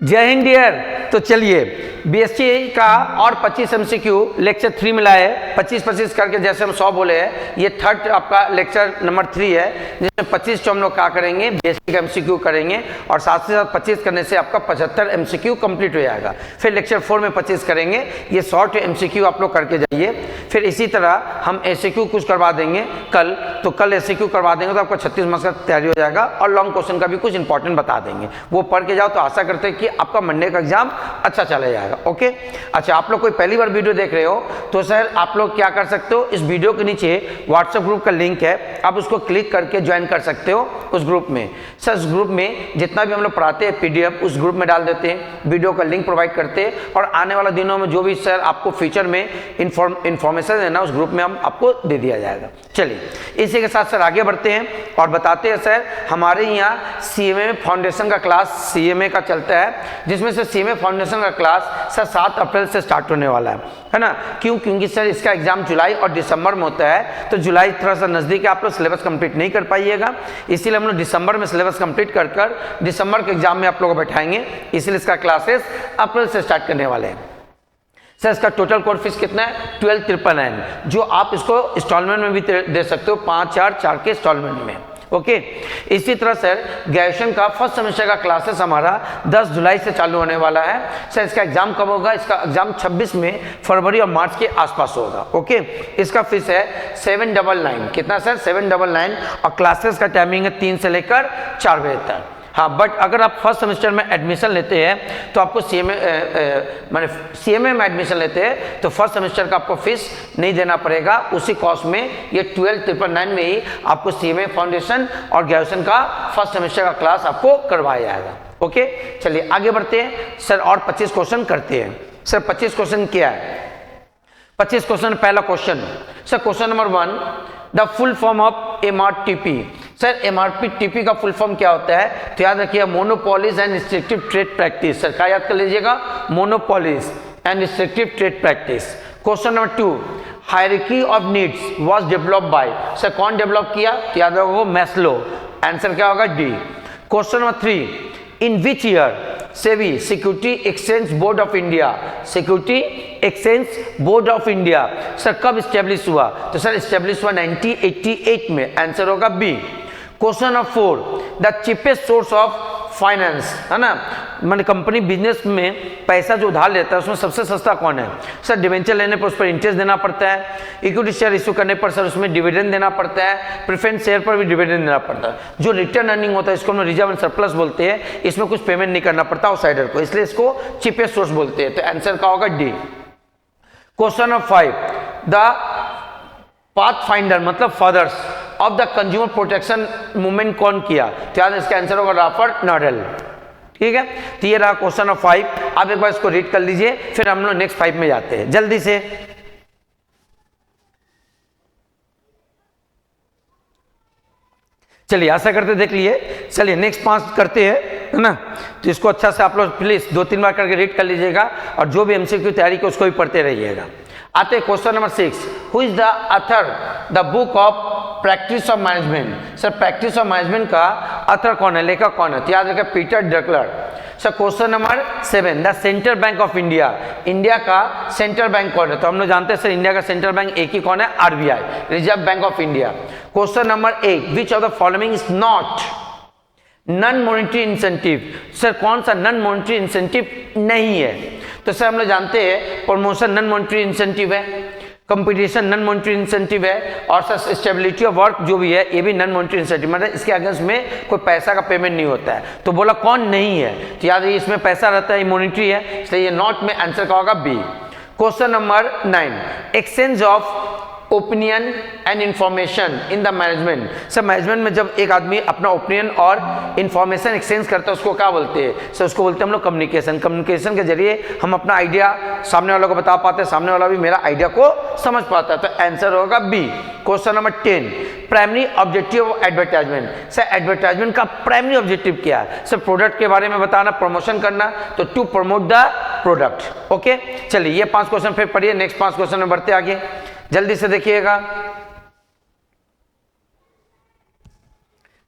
जय हिंद डियर। तो चलिए बीएससी का और 25 एमसीक्यू लेक्चर 3 मिला है, 25-25 करके जैसे हम 100 बोले हैं, ये थर्ड आपका लेक्चर नंबर 3 है, जिसमें 25 तो हम लोग क्या करेंगे, बीएससी का एमसीक्यू करेंगे और साथ ही साथ 25 करने से आपका 75 एमसीक्यू कंप्लीट हो जाएगा। फिर लेक्चर 4 में 25 करेंगे, ये शॉर्ट एमसीक्यू आप लोग करके जाइए। फिर इसी तरह हम एसक्यू कुछ करवा देंगे कल, तो कल एसक्यू करवा देंगे तो आपका 36 मार्क्स का तैयारी हो जाएगा और लॉन्ग क्वेश्चन का भी कुछ इंपॉर्टेंट बता देंगे, वो पढ़ के जाओ तो आशा करते हैं कि आपका मंडे का एग्जाम अच्छा चला जाएगा। ओके, अच्छा आप लोग कोई पहली बार वीडियो देख रहे हो तो सर आप लोग क्या कर सकते हो, इस वीडियो के नीचे व्हाट्सएप ग्रुप का लिंक है, आप उसको क्लिक करके ज्वाइन कर सकते हो उस ग्रुप में। सर उस ग्रुप में जितना भी हम लोग पढ़ाते हैं पीडीएफ उस ग्रुप में डाल देते हैं, वीडियो का लिंक प्रोवाइड करते हैं और आने वाले दिनों में जो भी सर आपको फ्यूचर में इंफॉर्मेशन है ना उस ग्रुप में हम आपको दे दिया जाएगा। चलिए इसी के साथ सर आगे बढ़ते हैं और बताते हैं सर हमारे यहाँ सीएमए फाउंडेशन का क्लास सीएमए का चलता है, जिसमें से सीएमए फाउंडेशन का क्लास सर 7 अप्रैल से स्टार्ट होने वाला है ना। क्योंकि सर इसका एग्जाम जुलाई और दिसंबर में होता है, तो जुलाई थोड़ा सा नजदीक है, आप लोग सिलेबस कंप्लीट नहीं कर पाइएगा, इसीलिए हम लोग दिसंबर में सिलेबस कंप्लीट कर दिसंबर के एग्जाम में आप लोग को बैठाएंगे, इसलिए इसका क्लासेस अप्रैल से स्टार्ट करने वाले हैं। सर इसका टोटल कोर्स फीस कितना है 12,999, जो आप इसको इंस्टॉलमेंट में भी दे सकते हो, 5-4 के इंस्टॉलमेंट में। ओके, इसी तरह सर ग्रेजुएशन का फर्स्ट सेमेस्टर का क्लासेस हमारा 10 जुलाई से चालू होने वाला है। सर इसका एग्जाम कब होगा, इसका एग्जाम 26 में फरवरी और मार्च के आसपास होगा। ओके, इसका फीस है 799, कितना सर 799 और क्लासेस का टाइमिंग है 3 से लेकर 4 बजे तक। हाँ, बट अगर आप फर्स्ट सेमेस्टर में एडमिशन लेते हैं तो आपको सीएमए में एडमिशन लेते हैं तो फर्स्ट सेमेस्टर का आपको फीस नहीं देना पड़ेगा, उसी कॉस्ट में ये 12,999 में ही आपको सीएमए फाउंडेशन और ग्रेजुएशन का फर्स्ट सेमेस्टर का क्लास आपको करवाया जाएगा। ओके, चलिए आगे बढ़ते हैं सर और 25 क्वेश्चन करते हैं। सर 25 क्वेश्चन क्या है, 25 क्वेश्चन, पहला question sir question number 1, the full form of MRTP. Sir MRTP का फुल फॉर्म क्या होता है, तो याद रखिए monopolies and restrictive trade practice. Sir क्या याद कर लीजिएगा, monopolies and restrictive trade practice. Question number 2, hierarchy of needs was developed by. Sir कौन डेवलप किया, तो याद रखो मैस्लो, आंसर क्या होगा D. Question number 3, in which year SEBI security exchange board of India, security exchange board of India sir कब establish हुआ, तो सर स्टेब्लिश हुआ 1988 में, आंसर होगा B. Question number 4, the cheapest source of finance, है ना, मैंने कंपनी बिजनेस में पैसा जो उधार लेता है उसमें सबसे सस्ता कौन है, सर डिवेंचर लेने पर उस पर इंटरेस्ट देना पड़ता है, इक्विटी शेयर इश्यू करने पर सर उसमें डिविडेंड देना पड़ता है, प्रेफरेंस शेयर पर भी डिविडेंड देना पड़ता है, जो रिटर्न अर्निंग होता है इसको हम रिजर्व एंड सरप्लस बोलते हैं, इसमें कुछ पेमेंट नहीं करना पड़ता आउटसाइडर को, इसलिए इसको चीपेस्ट सोर्स बोलते हैं, तो आंसर का होगा D. Question number 5, the pathfinder मतलब fathers of the consumer protection movement कौन किया, तो याद इसका आंसर होगा रॉबर्ट नॉडेल। ठीक है, तो ये रहा क्वेश्चन नंबर 5, आप एक बार इसको रीड कर लीजिए, फिर हम लोग नेक्स्ट 5 में जाते हैं जल्दी से। चलिए आशा करते देख लिए, चलिए नेक्स्ट 5 करते हैं, है ना, तो इसको अच्छा से आप लोग प्लीज 2-3 बार करके रीड कर लीजिएगा और जो भी एमसीक्यू की तैयारी की उसको भी पढ़ते रहिएगा। आते question number 6, who is the author the book of practice of management. Sir practice of management का ऑथर कौन है, लेखक कौन है, तो याद रखिए Peter Drucker. Sir question number 7, the central bank of India, India का सेंट्रल बैंक कौन है, तो हम लोग जानते हैं सर इंडिया का सेंट्रल बैंक एक ही कौन है, RBI, reserve bank of India. Question number 8, which of the following is not non monetary incentive. Sir कौन सा नॉन मॉनेटरी इंसेंटिव नहीं है, तो सर हम लोग जानते हैं प्रमोशन नॉन मॉनेटरी इंसेंटिव है, कंपटीशन नॉन मॉनेटरी इंसेंटिव है और सर स्टेबिलिटी ऑफ वर्क जो भी है ये भी नॉन मॉनेटरी इंसेंटिव, मतलब इसके अगेंस्ट में कोई पैसा का पेमेंट नहीं होता है, तो बोला कौन नहीं है, तो याद रखिए इसमें पैसा रहता है, मॉनेटरी है, इसलिए ये नॉट में आंसर का होगा B. Question number 9, exchange of opinion and information in the management. Sir management में जब एक आदमी अपना ओपिनियन और इंफॉर्मेशन एक्सचेंज करता है उसको क्या बोलते हैं, सर उसको बोलते हैं हम लोग कम्युनिकेशन। कम्युनिकेशन के जरिए हम अपना आइडिया सामने वालों को बता पाते हैं, सामने वाला भी मेरा आइडिया को समझ पाता है, तो आंसर होगा B. Question number 10, primary objective of advertisement. Sir advertisement का प्राइमरी ऑब्जेक्टिव क्या है, सर प्रोडक्ट के बारे में बताना, प्रमोशन करना, तो to promote the product. Okay, चलिए ये 5 क्वेश्चन फिर पढ़िए, नेक्स्ट 5 क्वेश्चन में बढ़ते आगे, जल्दी से देखिएगा।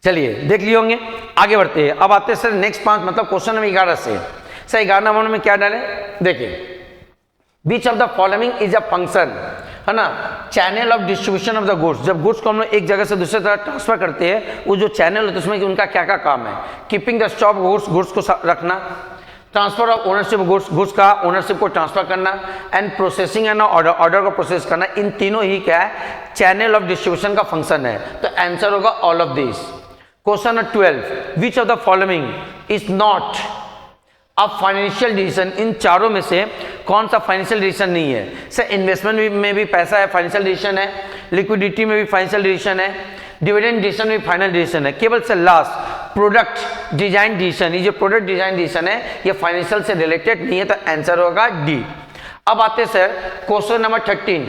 चलिए देख लिए होंगे, आगे बढ़ते हैं। अब आते हैं सर नेक्स्ट 5 मतलब क्वेश्चन नंबर 11 से। सर 11 नंबर में क्या डालें, देखिए which of the following is a function, है ना, channel of distribution of the goods. जब गुड्स को हम लोग एक जगह से दूसरी तरह ट्रांसफर करते हैं, वो जो चैनल होता है उसमें उनका क्या क्या काम है, keeping the stock goods, goods को रखना, transfer of ownership goods, goods का ओनरशिप को ट्रांसफर करना, and processing and order, order को प्रोसेस करना। इन तीनों ही क्या है, चैनल ऑफ डिस्ट्रीब्यूशन का फंक्शन है। तो आंसर होगा all of this. Question 12, which of the following is not अब फाइनेंशियल डिसीजन, इन चारों में से कौन सा फाइनेंशियल डिसीजन नहीं है। सर इन्वेस्टमेंट में भी पैसा है, फाइनेंशियल डिसीजन है, लिक्विडिटी में भी फाइनेंशियल डिसीजन है, डिविडेंड डिसीजन में फाइनल डिसीजन है, केवल से लास्ट प्रोडक्ट डिजाइन डिसीजन, ये जो प्रोडक्ट डिजाइन डिसीजन है ये फाइनेंशियल से रिलेटेड नहीं है, तो आंसर होगा डी। अब आते हैं sir question number 13,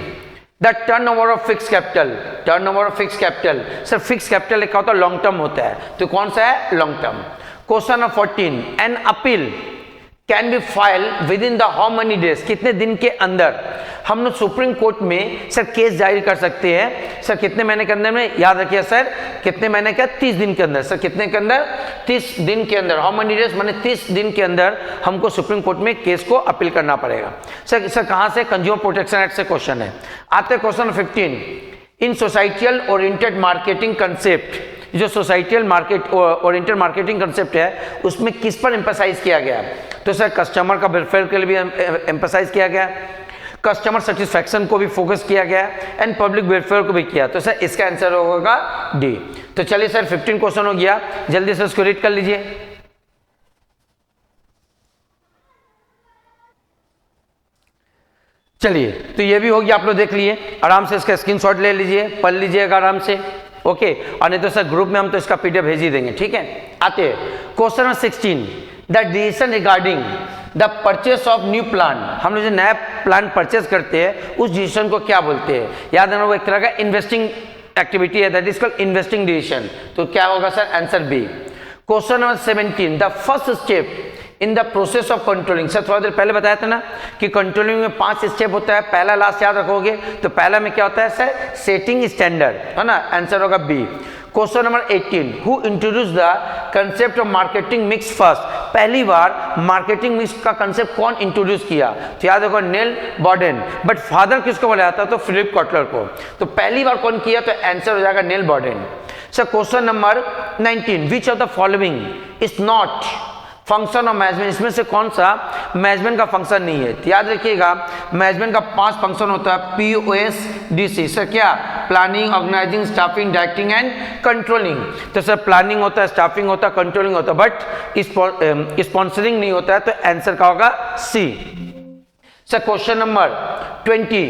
the turnover of fix capital. Turnover of fix capital, sir fix capital क्या होता है, लॉन्ग टर्म होता है, तो कौन सा है, long term. Question number 14, an appeal can be file with in the how many days, कितने दिन के अंदर हम लोग सुप्रीम कोर्ट में सर केस जारी कर सकते हैं। सर कितने महीने के अंदर में, याद रखिए सर कितने महीने का, 30 दिन के अंदर। सर कितने के अंदर, 30 दिन के अंदर। हाउ मेनी डेज माने 30 दिन के अंदर हमको सुप्रीम कोर्ट में केस को अपील करना पड़ेगा। सर कहाँ से, कंज्यूमर प्रोटेक्शन एक्ट से क्वेश्चन है। आते हैं क्वेश्चन 15, इन सोसाइटियल ओरिएंटेड मार्केटिंग कंसेप्ट, जो societal market oriented marketing concept है उसमें किस पर एम्फसाइज किया गया, तो सर कस्टमर का वेलफेयर के लिए भी एम्फसाइज किया गया, कस्टमर सेटिस्फैक्शन को भी फोकस किया गया, एंड पब्लिक वेलफेयर को भी किया, तो सर इसका आंसर होगा डी। तो चलिए सर 15 क्वेश्चन हो गया, जल्दी से उसको रीड कर लीजिए। चलिए तो ये भी हो गया, आप लोग देख लिए, आराम से इसका स्क्रीनशॉट ले लीजिए, पढ़ लीजिएगा आराम से, ओके। और नहीं तो सर ग्रुप में हम तो इसका पीडीएफ भेज ही देंगे, ठीक है। आते हैं question number 16, the decision regarding the purchase of new plan. हम लोग जो नया प्लान परचेस करते हैं उस डिसीजन को क्या बोलते हैं, याद रखना वो एक तरह का इन्वेस्टिंग एक्टिविटी है, that is called investing decision. तो क्या होगा sir, answer B. Question number 17, the first step in the process of controlling. Sir थोड़ा देर पहले बताया था ना कि कंट्रोलिंग में 5 स्टेप होता है, पहला लास्ट याद रखोगे, तो पहला में क्या होता है सर, सेटिंग स्टैंडर्ड, है ना, आंसर होगा B. Question number 18, who introduce the concept of marketing mix first. पहली बार मार्केटिंग मिक्स का कंसेप्ट कौन इंट्रोड्यूस किया, तो याद रखो नेल बॉर्डन, बट फादर किसको बोला जाता, तो फिलिप कॉटलर को। तो पहली बार कौन किया, तो आंसर हो जाएगा Neil Borden. Sir question number 19, which of the following is not function of management. इसमें से कौन सा मैनेजमेंट का फंक्शन नहीं है, तो याद रखिएगा मैनेजमेंट का 5 फंक्शन होता है, POSDC। सर क्या, planning, organising, staffing, directing and controlling. तो सर प्लानिंग होता है, स्टाफिंग होता है, कंट्रोलिंग होता है, बट स्पॉन्सरिंग नहीं होता है, तो आंसर का होगा C. Sir question number 20,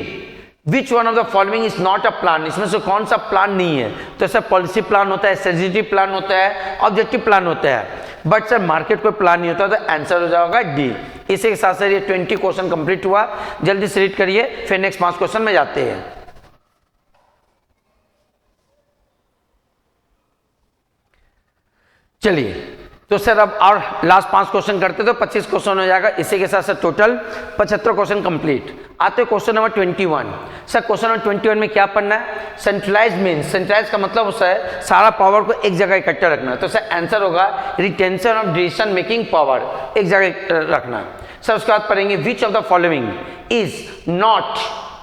which one of the following is not a plan. इसमें से कौन सा प्लान नहीं है, तो सर पॉलिसी प्लान होता है, स्ट्रेटेजी प्लान होता है, ऑब्जेक्टिव प्लान होता है, बट सर मार्केट कोई प्लान नहीं होता, तो आंसर हो जाएगा डी। इसी के साथ सर ये 20 क्वेश्चन कंप्लीट हुआ, जल्दी से रीड करिए, फिर नेक्स्ट 5 क्वेश्चन में जाते हैं। चलिए तो सर अब और लास्ट 5 क्वेश्चन करते तो 25 क्वेश्चन हो जाएगा, इसी के साथ सर टोटल 75 क्वेश्चन कंप्लीट। आते question number 21। Sir question number 21 में क्या पढ़ना है, सेंट्रलाइज मीन्स, सेंट्रलाइज का मतलब होता है सारा पावर को एक जगह इकट्ठा रखना, तो सर आंसर होगा retention of decision making power, एक जगह रखना। सर उसके बाद पढ़ेंगे which of the following is not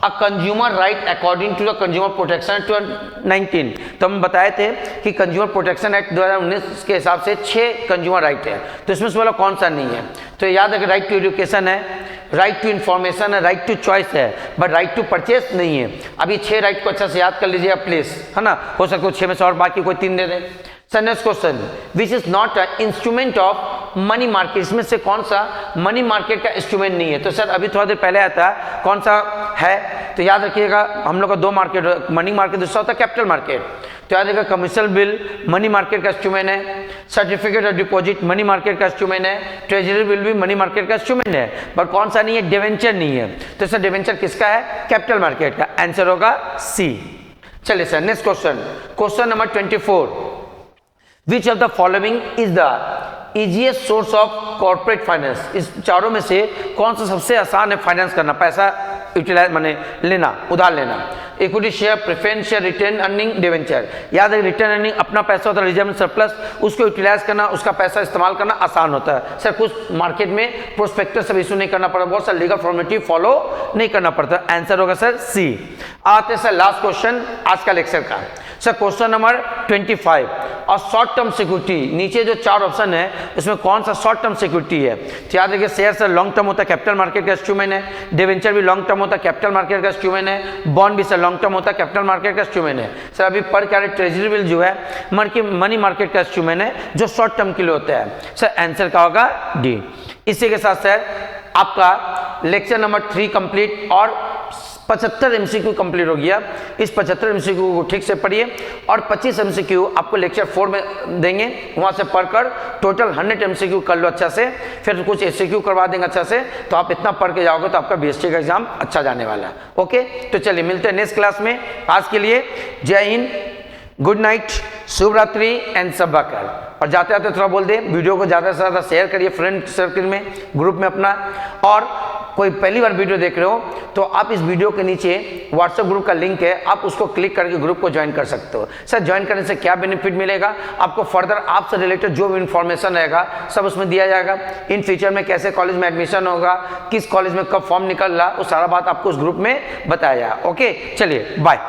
a consumer right according to the consumer protection act 19। तो हम बताए थे कि कंज्यूमर प्रोटेक्शन एक्ट 2019 के हिसाब से 6 कंज्यूमर राइट है, तो इसमें से वाला कौन सा नहीं है, तो याद है राइट टू एजुकेशन है, राइट टू इन्फॉर्मेशन है, राइट टू चॉइस है, बट राइट टू परचेस नहीं है। अभी 6 राइट को अच्छा से याद कर लीजिए प्लीज, है ना, हो सकता है 6 में से और बाकी कोई 3 दे दे। Sir next question, which is not a instrument of money market. इसमें से कौन सा मनी मार्केट का इंस्ट्रूमेंट नहीं है, तो सर अभी थोड़ा देर पहले आता है कौन सा है, तो याद रखिएगा हम लोग का 2 मार्केट, मनी मार्केट, दूसरा होता है कैपिटल मार्केट। तो याद रखिएगा कमर्शियल बिल मनी मार्केट का इंस्ट्रूमेंट है, certificate of deposit money market का इंस्ट्रूमेंट है, ट्रेजरी बिल भी मनी मार्केट का इंस्ट्रूमेंट है, पर कौन सा नहीं है, डिवेंचर नहीं है। तो सर डिवेंचर किसका है, कैपिटल मार्केट का, आंसर होगा सी। चलिए sir next question, question number 24, which of the following is the easiest source of corporate finance. इस चारों में से कौन सा सबसे आसान है फाइनेंस करना, पैसा यूटिलाइज माने लेना, उधार लेना। Equity share, preference share, retained earning, debenture. याद है रिटेन अर्निंग अपना पैसा होता है, रिजर्व सरप्लस, उसको यूटिलाइज करना, उसका पैसा इस्तेमाल करना आसान होता है सर। कुछ मार्केट में प्रोस्पेक्टस सब इशू नहीं करना पड़ता, बहुत सारा लीगल फॉर्मेलिटी फॉलो नहीं करना पड़ता। आंसर होगा सर सी। आते सर लास्ट क्वेश्चन आज का लेक्चर का सर, क्वेश्चन नंबर 25 और शॉर्ट टर्म सिक्योरिटी। नीचे जो 4 ऑप्शन है उसमें कौन सा शॉर्ट टर्म सिक्योरिटी है? तो याद रखिए शेयर सर लॉन्ग टर्म होता है, कैपिटल मार्केट का इंस्ट्रूमेंट है। डिवेंचर भी लॉन्ग टर्म होता है, कैपिटल मार्केट का इंस्ट्रूमेंट है। बॉन्ड भी सर लॉन्ग टर्म होता है, कैपिटल मार्केट का इंस्ट्रूमेंट है। सर अभी पर कैरेट ट्रेजरी बिल जो है मनी मार्केट का इंस्ट्रूमेंट है जो शॉर्ट टर्म के लिए होता है। सर आंसर का होगा डी। इसी के साथ सर आपका लेक्चर नंबर 3 कंप्लीट और 75 एमसीक्यू कंप्लीट हो गया। इस 75 एमसीक्यू को ठीक से पढ़िए और 25 एमसीक्यू आपको लेक्चर 4 में देंगे, वहां से पढ़कर टोटल 100 एमसीक्यू कर लो अच्छा से, फिर कुछ एससीक्यू करवा देंगे अच्छा से। तो आप इतना पढ़ के जाओगे तो आपका बीएसटी का एग्जाम अच्छा जाने वाला है। ओके, तो चलिए मिलते हैं नेक्स्ट क्लास में। आज के लिए जय हिंद, गुड नाइट, शुभ रात्रि एंड सबा कर। और जाते जाते थोड़ा बोल दे, वीडियो को ज़्यादा से ज़्यादा शेयर करिए फ्रेंड सर्कल में, ग्रुप में अपना। और कोई पहली बार वीडियो देख रहे हो तो आप इस वीडियो के नीचे व्हाट्सएप ग्रुप का लिंक है, आप उसको क्लिक करके ग्रुप को ज्वाइन कर सकते हो। सर ज्वाइन करने से क्या बेनिफिट मिलेगा आपको? फर्दर आपसे रिलेटेड जो भी इंफॉर्मेशन रहेगा सब उसमें दिया जाएगा। इन फ्यूचर में कैसे कॉलेज में एडमिशन होगा, किस कॉलेज में कब फॉर्म निकल रहा, वो सारा बात आपको उस ग्रुप में बताया जाएगा। ओके, चलिए बाय।